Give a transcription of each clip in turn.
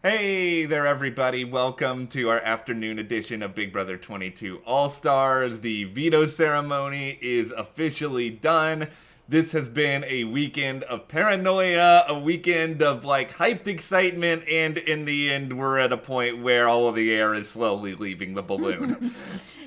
Hey there, everybody. Welcome to our afternoon edition of Big Brother 22 All-Stars. The veto ceremony is officially done. This has been a weekend of paranoia, a weekend of hyped excitement, and in the end, we're at a point where all of the air is slowly leaving the balloon.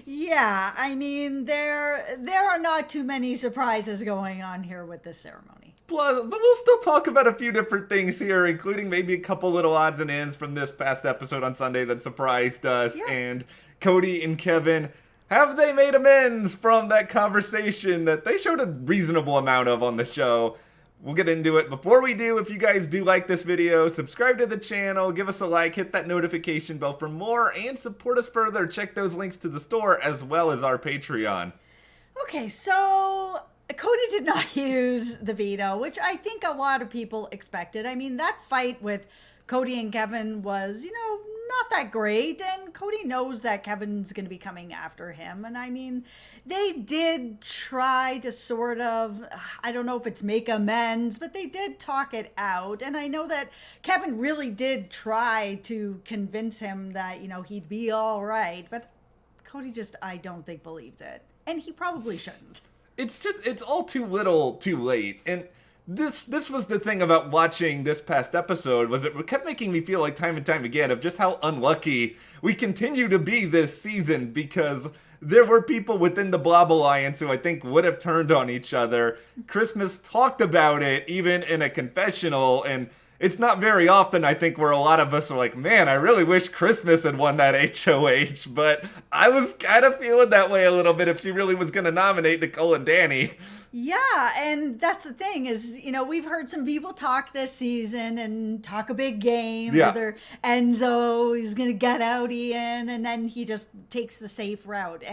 Yeah, I mean, there are not too many surprises going on here with this ceremony. Plus, but we'll still talk about a few different things here, including maybe a couple little odds and ends from this past episode on Sunday that surprised us. Yeah. And Cody and Kevin, have they made amends from that conversation that they showed a reasonable amount of on the show? We'll get into it. Before we do, if you guys do like this video, subscribe to the channel, give us a like, hit that notification bell for more, and support us further. Check those links to the store as well as our Patreon. Okay, so Cody did not use the veto, which I think a lot of people expected. I mean, that fight with Cody and Kevin was, not that great, and Cody knows that Kevin's going to be coming after him. And I mean, they did try to sort of, I don't know if it's make amends, but they did talk it out. And I know that Kevin really did try to convince him that, he'd be all right. But Cody just, I don't think, believes it. And he probably shouldn't. It's all too little too late. And this was the thing about watching this past episode, was it kept making me feel like time and time again of just how unlucky we continue to be this season, because there were people within the Blob Alliance who I think would have turned on each other. Christmas talked about it even in a confessional, and it's not very often, I think, where a lot of us are like, man, I really wish Christmas had won that HOH, but I was kind of feeling that way a little bit if she really was going to nominate Nicole and Danny. Yeah, and that's the thing is, we've heard some people talk this season and talk a big game. Yeah. Whether Enzo is going to get out Ian, and then he just takes the safe route.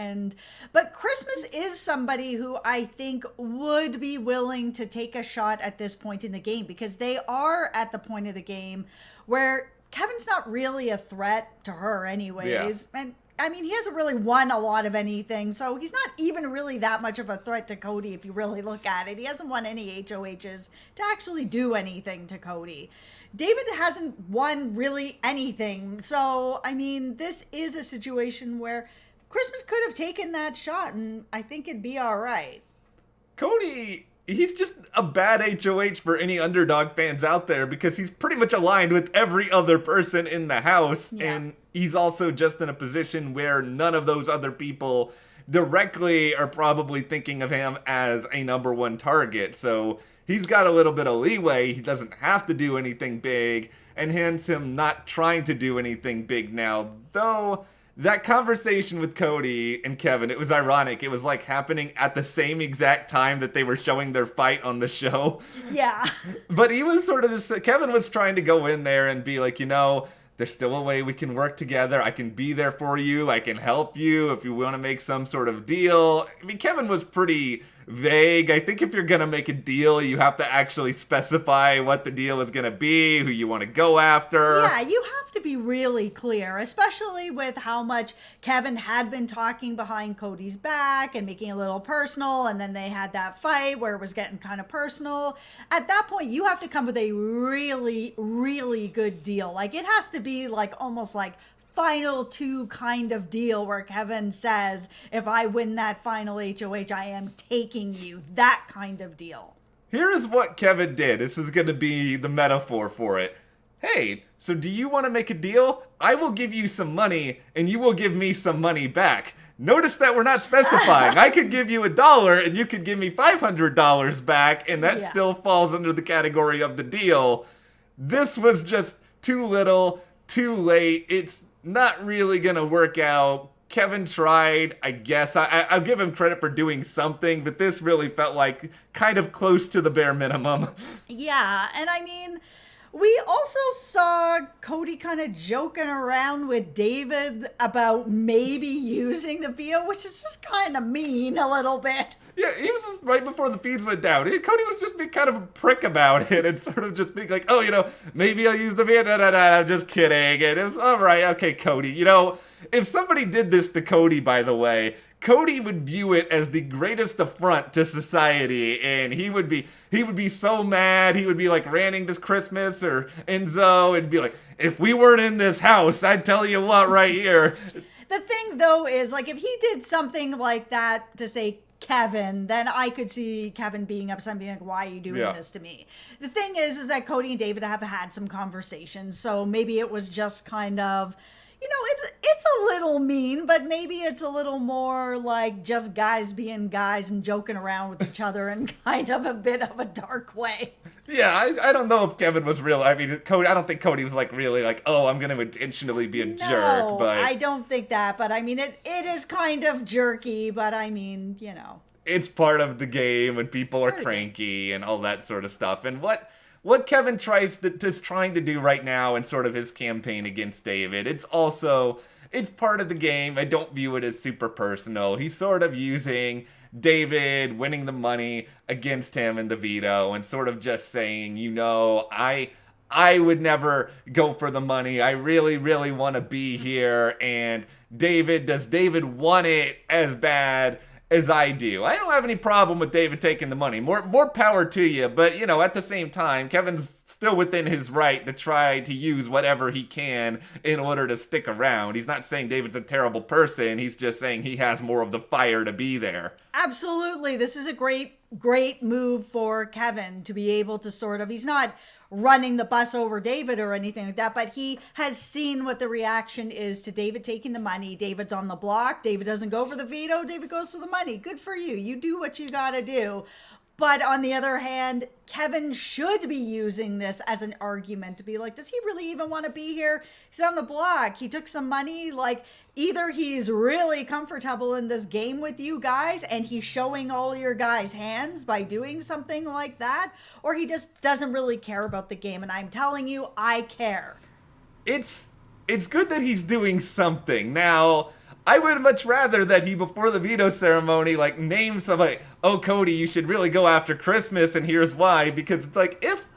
But Christmas is somebody who I think would be willing to take a shot at this point in the game, because they are at the point of the game where Kevin's not really a threat to her anyways. Yeah. And I mean, he hasn't really won a lot of anything, so he's not even really that much of a threat to Cody if you really look at it. He hasn't won any HOHs to actually do anything to Cody. David hasn't won really anything, so, I mean, this is a situation where Christmas could have taken that shot, and I think it'd be all right. Cody, he's just a bad HOH for any underdog fans out there, because he's pretty much aligned with every other person in the house, and he's also just in a position where none of those other people directly are probably thinking of him as a number one target. So he's got a little bit of leeway. He doesn't have to do anything big, and hence him not trying to do anything big now. Though that conversation with Cody and Kevin, it was ironic. It was like happening at the same exact time that they were showing their fight on the show. Yeah. But he was sort of just, Kevin was trying to go in there and be like, there's still a way we can work together. I can be there for you. I can help you if you want to make some sort of deal. I mean, Kevin was pretty vague. I think if you're going to make a deal, you have to actually specify what the deal is going to be, who you want to go after. Yeah, you have to be really clear, especially with how much Kevin had been talking behind Cody's back and making it a little personal, and then they had that fight where it was getting kind of personal. At that point, you have to come with a really, really good deal. Like, it has to be almost like final two kind of deal where Kevin says, if I win that final HOH, I am taking you. That kind of deal. Here is what Kevin did. This is going to be the metaphor for it. Hey, so do you want to make a deal? I will give you some money, and you will give me some money back. Notice that we're not specifying. I could give you $1, and you could give me $500 back, and that still falls under the category of the deal. This was just too little, too late. It's not really gonna work out. Kevin tried, I guess. I'll give him credit for doing something, but this really felt like kind of close to the bare minimum. Yeah, and I mean, we also saw Cody kind of joking around with David about maybe using the veto, which is just kind of mean a little bit. Yeah, he was just right before the feeds went down. Cody was just being kind of a prick about it and sort of just being like, oh, maybe I'll use the veto. I'm just kidding. And it was, all right, okay, Cody. If somebody did this to Cody, by the way, Cody would view it as the greatest affront to society, and he would be so mad. He would be like ranting to Christmas or Enzo and be like, if we weren't in this house, I'd tell you what right here. The thing though is, like, if he did something like that to say Kevin, then I could see Kevin being upset and being like, why are you doing this to me? The thing is that Cody and David have had some conversations, so maybe it was just kind of, you know, it's a little mean, but maybe it's a little more like just guys being guys and joking around with each other in kind of a bit of a dark way. Yeah, I don't know if Kevin was real. I mean, Cody. I don't think Cody was like really like, oh, I'm going to intentionally be a jerk. But I don't think that. But I mean, it is kind of jerky. But I mean, you know, it's part of the game when people are cranky and all that sort of stuff. And what Kevin is trying to do right now in sort of his campaign against David, it's part of the game. I don't view it as super personal. He's sort of using David winning the money against him in the veto and sort of just saying, you know, I would never go for the money. I really, really want to be here. And does David want it as bad as I do? I don't have any problem with David taking the money. More power to you. But, you know, at the same time, Kevin's still within his right to try to use whatever he can in order to stick around. He's not saying David's a terrible person. He's just saying he has more of the fire to be there. Absolutely. This is a great move for Kevin to be able to sort of, he's not running the bus over David or anything like that, but he has seen what the reaction is to David taking the money. David's on the block. David doesn't go for the veto. David goes for the money. Good for you. You do what you got to do. But on the other hand, Kevin should be using this as an argument to be like, does he really even want to be here? He's on the block. He took some money. Like, either he's really comfortable in this game with you guys and he's showing all your guys' hands by doing something like that, or he just doesn't really care about the game. And I'm telling you, I care. It's good that he's doing something. Now, I would much rather that he, before the veto ceremony, like, name somebody, oh, Cody, you should really go after Christmas, and here's why. Because it's like, if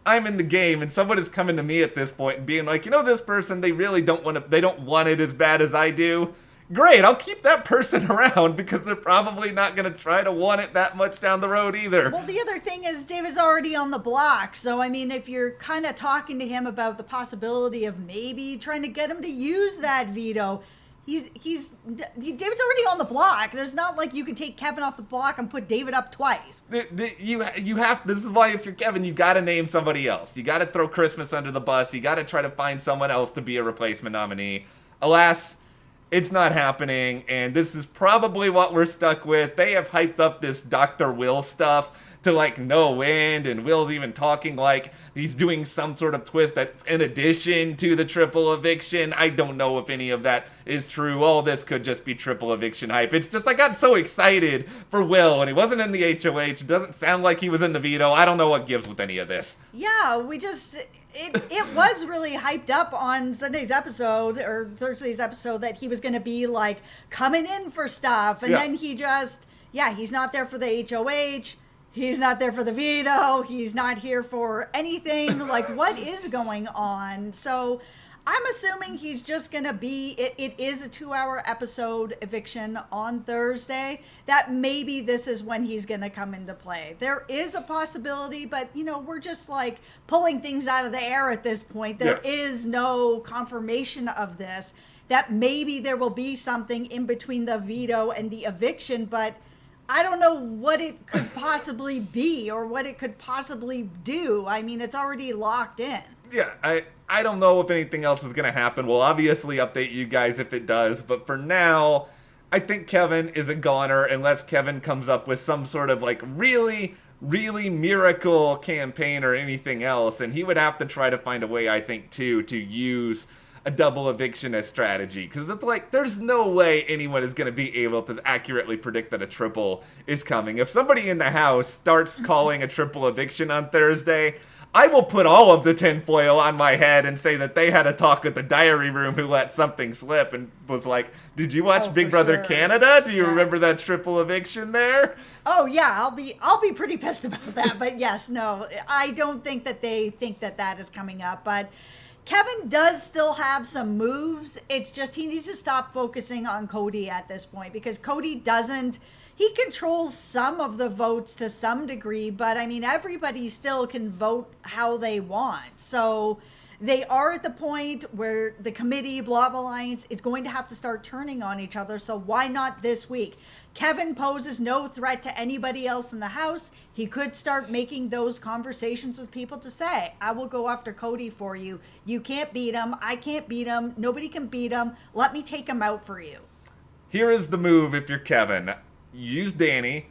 I'm in the game and someone is coming to me at this point and being like, you know, this person, they really don't want it as bad as I do, great, I'll keep that person around because they're probably not going to try to want it that much down the road either. Well, the other thing is David's already on the block. So, I mean, if you're kind of talking to him about the possibility of maybe trying to get him to use that veto, David's already on the block. There's not like you can take Kevin off the block and put David up twice. You have. This is why if you're Kevin, you got to name somebody else. You got to throw Christmas under the bus. You got to try to find someone else to be a replacement nominee. Alas, it's not happening, and this is probably what we're stuck with. They have hyped up this Dr. Will stuff to like no end, and Will's even talking like he's doing some sort of twist that's in addition to the triple eviction. I don't know if any of that is true. All this could just be triple eviction hype. It's just I got so excited for Will, and he wasn't in the HOH. It doesn't sound like he was in the veto. I don't know what gives with any of this. Yeah, it was really hyped up on Sunday's episode or Thursday's episode that he was going to be like coming in for stuff, and then he just, he's not there for the HOH. He's not there for the veto. He's not here for anything. Like, what is going on? So I'm assuming he's just going to be, it is a 2-hour episode eviction on Thursday, that maybe this is when he's going to come into play. There is a possibility, but, you know, we're just like pulling things out of the air at this point. There is no confirmation of this, that maybe there will be something in between the veto and the eviction, but I don't know what it could possibly be or what it could possibly do. I mean, it's already locked in. Yeah, I don't know if anything else is going to happen. We'll obviously update you guys if it does. But for now, I think Kevin is a goner unless Kevin comes up with some sort of like really, really miracle campaign or anything else. And he would have to try to find a way, I think, too, to use a double eviction as strategy, because it's like there's no way anyone is going to be able to accurately predict that a triple is coming. If somebody in the house starts calling a triple eviction on Thursday, I will put all of the tinfoil on my head and say that they had a talk at the diary room who let something slip and was like, did you watch Big Brother Canada? Do you remember that triple eviction there? Oh yeah, I'll be pretty pissed about that. But yes, no, I don't think that they think that that is coming up. But Kevin does still have some moves. It's just he needs to stop focusing on Cody at this point, because Cody doesn't, he controls some of the votes to some degree, but I mean, everybody still can vote how they want. So they are at the point where the committee, Blob Alliance, is going to have to start turning on each other. So why not this week? Kevin poses no threat to anybody else in the house. He could start making those conversations with people to say, I will go after Cody for you. You can't beat him. I can't beat him. Nobody can beat him. Let me take him out for you. Here is the move if you're Kevin. You use Danny.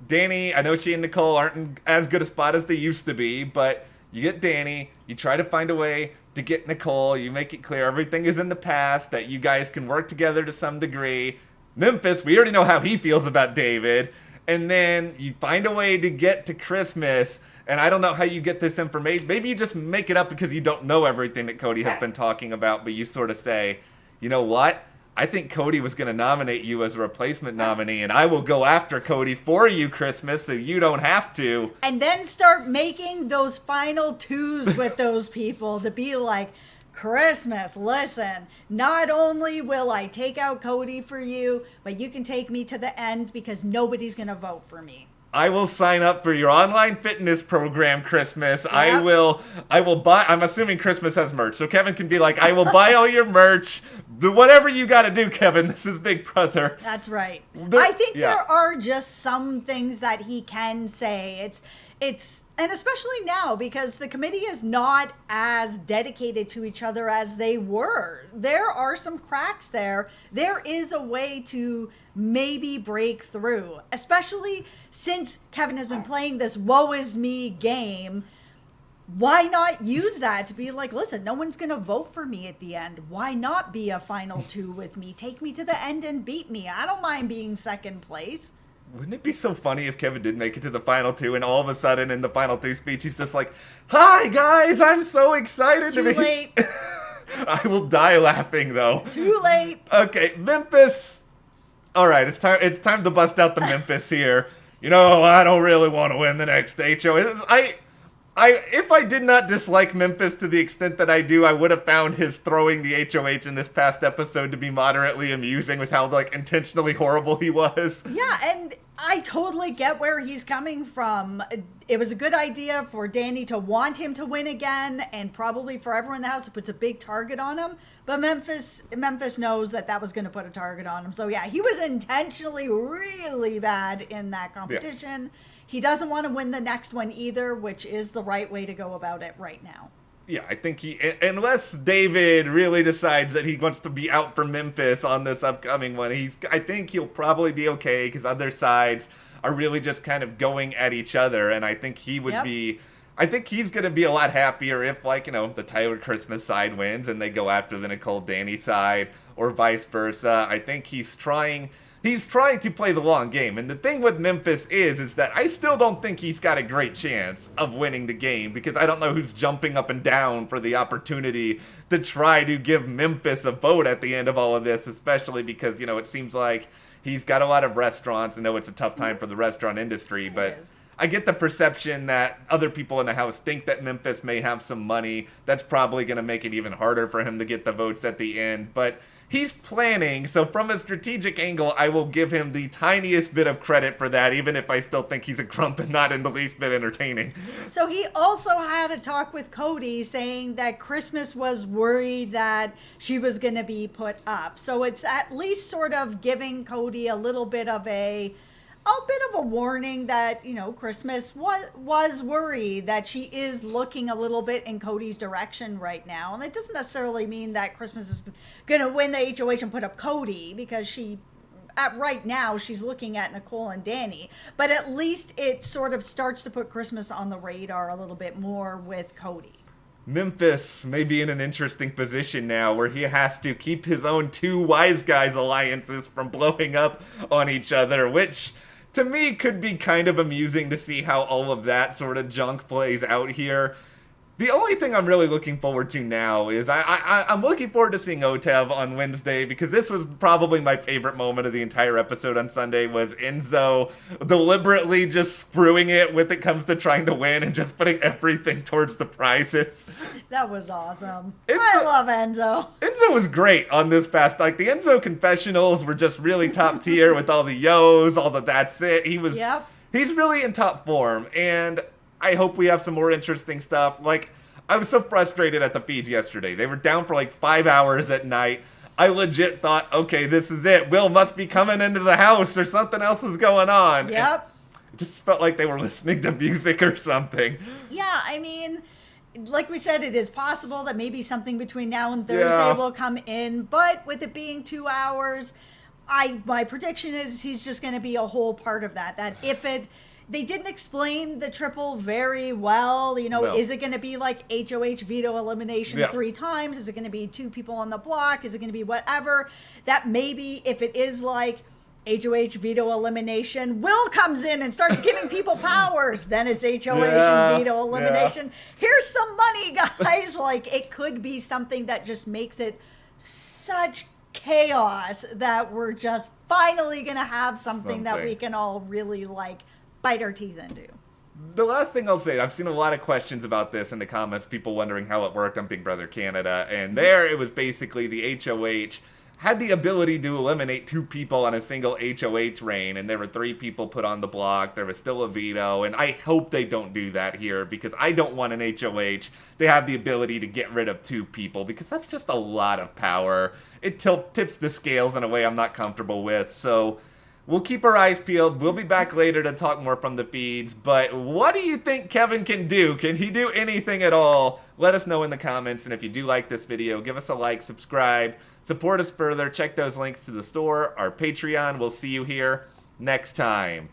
Danny, I know she and Nicole aren't in as good a spot as they used to be, but you get Danny. You try to find a way to get Nicole. You make it clear everything is in the past, that you guys can work together to some degree. Memphis, we already know how he feels about David. And then you find a way to get to Christmas. And I don't know how you get this information. Maybe you just make it up because you don't know everything that Cody has been talking about. But you sort of say, you know what? I think Cody was going to nominate you as a replacement nominee. And I will go after Cody for you, Christmas, so you don't have to. And then start making those final twos with those people to be like, Christmas, listen, not only will I take out Cody for you, but you can take me to the end because nobody's going to vote for me. I will sign up for your online fitness program, Christmas. Yep. I will buy, I'm assuming Christmas has merch, so Kevin can be like, I will buy all your merch. Do whatever you got to do, Kevin. This is Big Brother. That's right. I think there are just some things that he can say. It's and especially now because the committee is not as dedicated to each other as they were. There are some cracks there. There is a way to maybe break through, especially since Kevin has been playing this woe is me game. Why not use that to be like, listen, no one's going to vote for me at the end. Why not be a final two with me? Take me to the end and beat me. I don't mind being second place. Wouldn't it be so funny if Kevin did make it to the final two and all of a sudden in the final two speech he's just like, hi guys, I'm so excited to be... Too late. I will die laughing though. Too late. Okay, Memphis. All right, it's time to bust out the Memphis here. You know, I don't really want to win the next HO. If I did not dislike Memphis to the extent that I do, I would have found his throwing the HOH in this past episode to be moderately amusing with how, like, intentionally horrible he was. Yeah, and I totally get where he's coming from. It was a good idea for Danny to want him to win again, and probably for everyone in the house it puts a big target on him. But Memphis knows that was going to put a target on him. So yeah, he was intentionally really bad in that competition. Yeah. He doesn't want to win the next one either, which is the right way to go about it right now. Yeah, I think unless David really decides that he wants to be out for Memphis on this upcoming one, I think he'll probably be okay because other sides are really just kind of going at each other, and I think he would be... I think he's going to be a lot happier if, like, you know, the Tyler Christmas side wins and they go after the Nicole Danny side, or vice versa. I think he's trying to play the long game. And the thing with Memphis is that I still don't think he's got a great chance of winning the game, because I don't know who's jumping up and down for the opportunity to try to give Memphis a vote at the end of all of this, especially because, you know, it seems like he's got a lot of restaurants. I know it's a tough time for the restaurant industry, but I get the perception that other people in the house think that Memphis may have some money. That's probably going to make it even harder for him to get the votes at the end. But he's planning, so from a strategic angle, I will give him the tiniest bit of credit for that, even if I still think he's a grump and not in the least bit entertaining. So he also had a talk with Cody saying that Christmas was worried that she was going to be put up. So it's at least sort of giving Cody a little bit of a warning that, you know, Christmas was worried that she is looking a little bit in Cody's direction right now. And it doesn't necessarily mean that Christmas is going to win the HOH and put up Cody, because right now she's looking at Nicole and Danny. But at least it sort of starts to put Christmas on the radar a little bit more with Cody. Memphis may be in an interesting position now where he has to keep his own two wise guys alliances from blowing up on each other, which to me could be kind of amusing to see how all of that sort of junk plays out here. The only thing I'm really looking forward to now is I'm looking forward to seeing OTEV on Wednesday, because this was probably my favorite moment of the entire episode on Sunday, was Enzo deliberately just screwing it when it comes to trying to win and just putting everything towards the prizes. That was awesome. I love Enzo. Enzo was great on this fast. Like, the Enzo confessionals were just really top tier with all the yos, all the that's it. He's really in top form, and I hope we have some more interesting stuff. Like, I was so frustrated at the feeds yesterday. They were down for like 5 hours at night. I legit thought, okay, this is it. Will must be coming into the house or something else is going on. Yep. It just felt like they were listening to music or something. Yeah, I mean, like we said, it is possible that maybe something between now and Thursday will come in. But with it being 2 hours, my prediction is he's just going to be a whole part of that. That if it... They didn't explain the triple very well. You know, Is it going to be like HOH veto elimination 3 times? Is it going to be 2 people on the block? Is it going to be whatever? That maybe if it is like HOH veto elimination, Will comes in and starts giving people powers. Then it's HOH and veto elimination. Here's some money, guys. Like, it could be something that just makes it such chaos that we're just finally going to have something that we can all really like bite our teeth into. The last thing I'll say, I've seen a lot of questions about this in the comments, people wondering how it worked on Big Brother Canada, and there it was basically the HOH had the ability to eliminate 2 people on a single HOH reign, and there were 3 people put on the block. There was still a veto, and I hope they don't do that here, because I don't want an HOH. They have the ability to get rid of 2 people, because that's just a lot of power. It tips the scales in a way I'm not comfortable with, so we'll keep our eyes peeled. We'll be back later to talk more from the feeds. But what do you think Kevin can do? Can he do anything at all? Let us know in the comments. And if you do like this video, give us a like, subscribe, support us further. Check those links to the store, our Patreon. We'll see you here next time.